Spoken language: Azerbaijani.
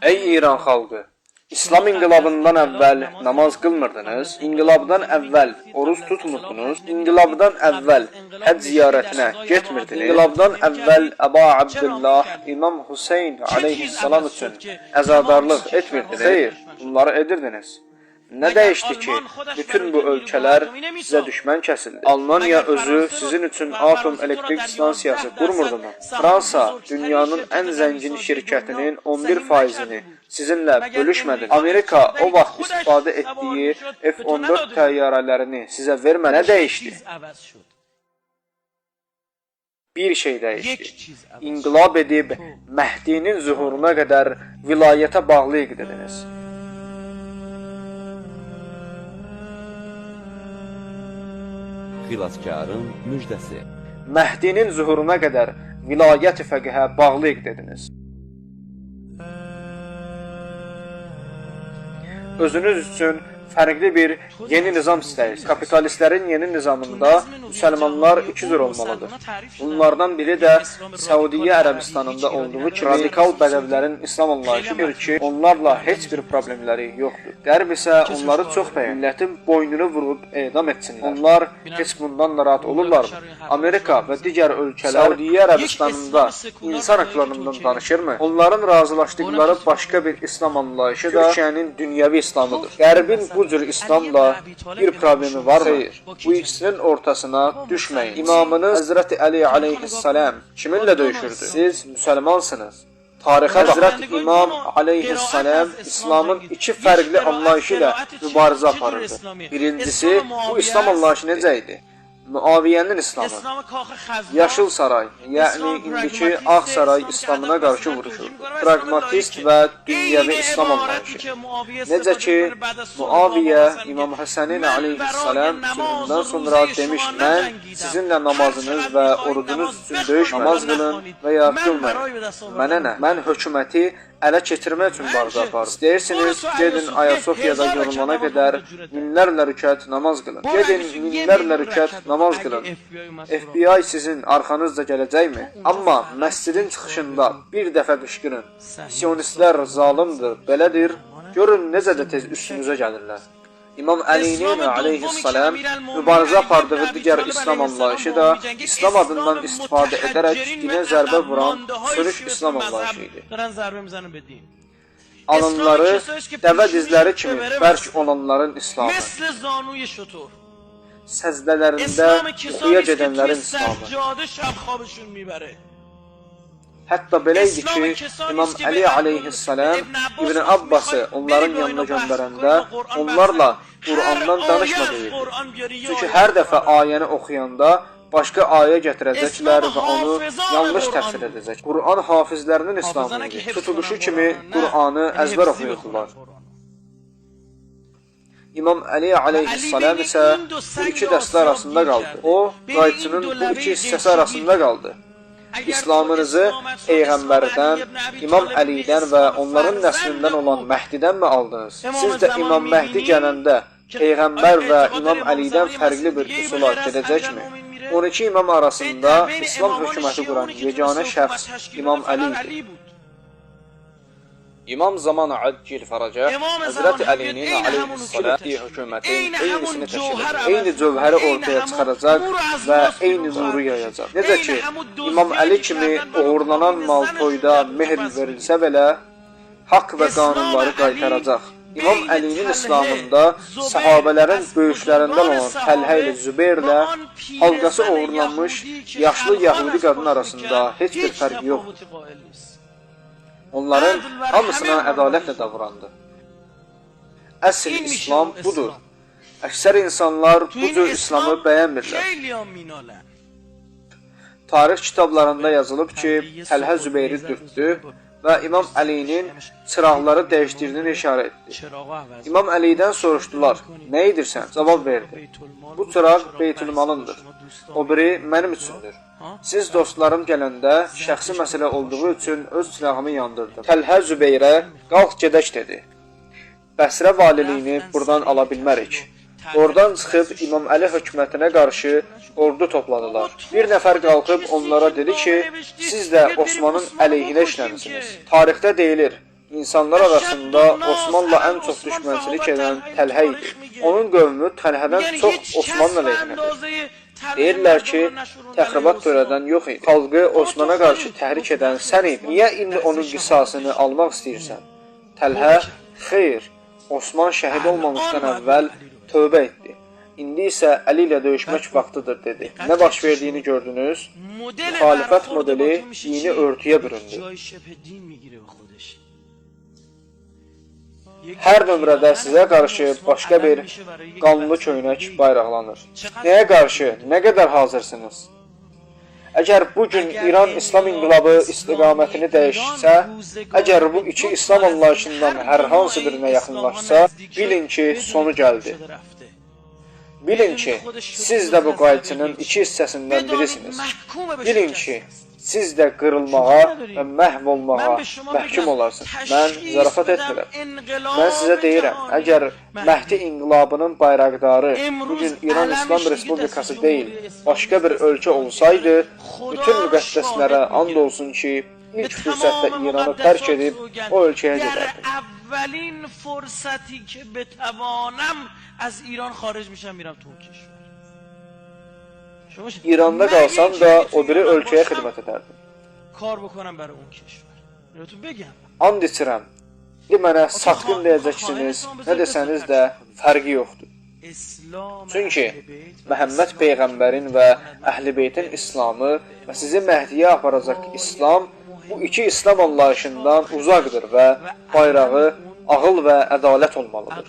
Ey İran xalqı! İslam inqilabından əvvəl namaz qılmırdınız, inqilabdan əvvəl oruç tutmurdunuz, inqilabdan əvvəl həcc ziyarətinə getmirdiniz, inqilabdan əvvəl Əba Abdullah İmam Hüseyn aleyhissalam üçün əzadarlıq etmirdiniz. Xeyr, bunları edirdiniz. Nə dəyişdi ki, bütün bu ölkələr sizə düşmən kəsildi? Almanya özü sizin üçün atom elektrik stansiyası qurmurdumu? Fransa dünyanın ən zəngin şirkətinin 11%-ni sizinlə bölüşmədi. Amerika o vaxt istifadə etdiyi F-14 təyyarələrini sizə vermədi. Nə dəyişdi? Bir şey dəyişdi. İnqilab edib Məhdinin zuhuruna qədər vilayətə bağlı dediniz. Xilaskarın müjdəsi. Məhdinin zuhuruna qədər vilayət-i fəqihə bağlı dediniz. Özünüz üçün fərqli bir yeni nizam istəyirsiniz. Kapitalistlərin yeni nizamında müsəlmanlar iki cür olmalıdır. Bunlardan biri də Səudiyyə Ərəbistanında olduğu kimi radikal bədəvlərin İslam anlayışıdır ki, onlarla heç bir problemləri yoxdur. Qərb isə onları çox bəyənir. Millətin boynunu vurub edam etsinlər. Onlar heç bundan narahat olurlarmı? Amerika və digər ölkələr Səudiyyə Ərəbistanında insan haqlarından danışırmı? Onların razılaşdıqları başqa bir İslam anlayışı da Türkiyənin dünyəvi İslamıdır. Qərbin bu cür İslamla bir problemi var mı? Xeyr. Bu ikisinin ortasına düşməyin. İmamınız Həzrəti Əli aleyhissalam kiminlə döyüşürdü? Siz müsəlmansınız. Tarixə Həzrət İmam aleyhissalam İslamın iki fərqli anlayışı ilə mübarizə aparırdı. Birincisi, bu İslam anlayışı necə idi? Muaviyyənin İslamı, Yaşıl Saray, yəni indiki Ağ Saray İslamına qarşı vuruşurdu. Pragmatist və dünyəvi İslam anlayışı. Necə ki, Muaviyyə İmam Həsənin aleyhissalam sülhündən sonra demiş, mən sizinlə namazınız və orucunuz üçün döyüşmərəm, namaz qılın və ya qılmayın. Mənə nə? Mən hökuməti ələ keçirmək üçün mübarizə apardım. İstəyirsiniz, gedin Ayasofyada yorulana qədər minlərlə rükət namaz qılın. Gedin minlərlə rükət namaz qılın. FBI sizin arxanızda gələcəkmi? Amma məscidin çıxışında bir dəfə qışqırın. Siyonistlər zalimdir, belədir. Görün necə də tez üstünüzə gəlirlər. İmam Əlinin aleyhissalam mübarizə apardığı digər İslam anlayışı da İslam adından istifadə edərək dinə zərbə vuran sönük İslam anlayışı idi. Alınları dəvə dizləri kimi bərk olanların İslamı, səzdələrində yuxuya gedənlərin İslamı. Hətta belə idi ki, İmam Əli aleyhissalam İbn Abbası onların yanına göndərəndə onlarla Qur'andan danışma deyirdi. Çünki hər dəfə ayəni oxuyanda başqa ayə gətirəcəklər və onu yanlış təfsir edəcək. Qur'an hafizlərinin İslamı idi. Tutuluşu kimi Qur'anı əzbər oxuyurdular. İmam Əli aleyhissalam isə bu iki dəstə arasında qaldı. O, qayçının bu iki hissəsi arasında qaldı. İslamınızı Peyğəmbərdən, İmam Əlidən və onların nəslindən olan Məhdidənmi aldınız? Siz də İmam Məhdi gələndə Peyğəmbər və İmam Əlidən fərqli bir üsula gedəcəkmi? 12 imam arasında İslam hökuməti quran yeganə şəxs İmam Əli idi. İmam zamanı Əccil Fərəcə Həzrəti Əlinin aleyhissalam hökumətin eynisini təşkil edir. Eyni cövhəri ortaya çıxaracaq və eyni nuru yayacaq. Necə ki, İmam Əli kimi uğurlanan mal toyda mehr verilsə belə, haqq və qanunları qaytaracaq. İmam Əlinin İslamında səhabələrin böyüklərindən olan Təlhə ilə Zübeyrlə halqası uğurlanmış yaşlı Yahudi qadın arasında heç bir fərq yoxdur. Onların hamısına ədalətlə davrandı. Əsl İslam budur. Əksər insanlar bu cür İslamı bəyənmirlər. Tarix kitablarında yazılıb ki, Təlhə Zübeyri dürtdü və İmam Əlinin çıraqları dəyişdirdiyini işarə etdi. İmam Əlidən soruşdular, nə edirsən? Cavab verdi. Bu çıraq Beytülmalındır. O biri mənim üçündür. Siz dostlarım gələndə şəxsi məsələ olduğu üçün öz çırağımı yandırdım. Təlhə Zübeyrə, qalx gedək dedi. Bəsrə valiliyini buradan ala bilmərik. Oradan çıxıb İmam Əli hökumətinə qarşı ordu topladılar. Bir nəfər qalxıb onlara dedi ki, siz də Osmanın əleyhinə işləmisiniz. Tarixdə deyilir, İnsanlar arasında Osmanla ən çox düşmənçilik edən Təlhə idi. Onun qövmü Təlhədən çox Osmanlı əleyhinədir. Deyirlər ki, təxribat törədən yox idi. Xalqı Osmana qarşı təhrik edən sən idin. Niyə indi onun qisasını almaq istəyirsən? Təlhə, xeyr, Osman şəhid olmamışdan əvvəl tövbə etdi. İndi isə Əli ilə döyüşmək vaxtıdır, dedi. Nə baş verdiyini gördünüz? Müxalifət modeli dini örtüyə büründü. Hər nömrədə sizə qarşı başqa bir qanlı köynək bayraqlanır. Nəyə qarşı, nə qədər hazırsınız? Əgər bugün İran İslam inqilabı istiqamətini dəyişsə, əgər bu iki İslam anlayışından hər hansı birinə yaxınlaşsa, bilin ki, sonu gəldi. Bilin ki, siz də bu qayçının iki hissəsindən birisiniz. Bilin ki, siz də qırılmağa və məhv olmağa məhkum olarsınız. Mən zarafat etmirəm. Mən sizə deyirəm, əgər Məhdi inqilabının bayraqdarı bugün İran İslam Respublikası deyil, başqa bir ölkə olsaydı, bütün müqəddəslərə and olsun ki, ilk fürsətdə İranı tərk edib o ölkəyə gedərdi. İranda qalsam da o biri ölkəyə xidmət edərdim. And içirəm, mənə satqın deyəcəksiniz, nə desəniz də fərqi yoxdur. Çünki Məhəmməd Peyğəmbərin və Əhl-i Beytin İslamı və sizi Məhdiyə aparacaq İslam bu iki İslam anlayışından uzaqdır və bayrağı ağıl və ədalət olmalıdır.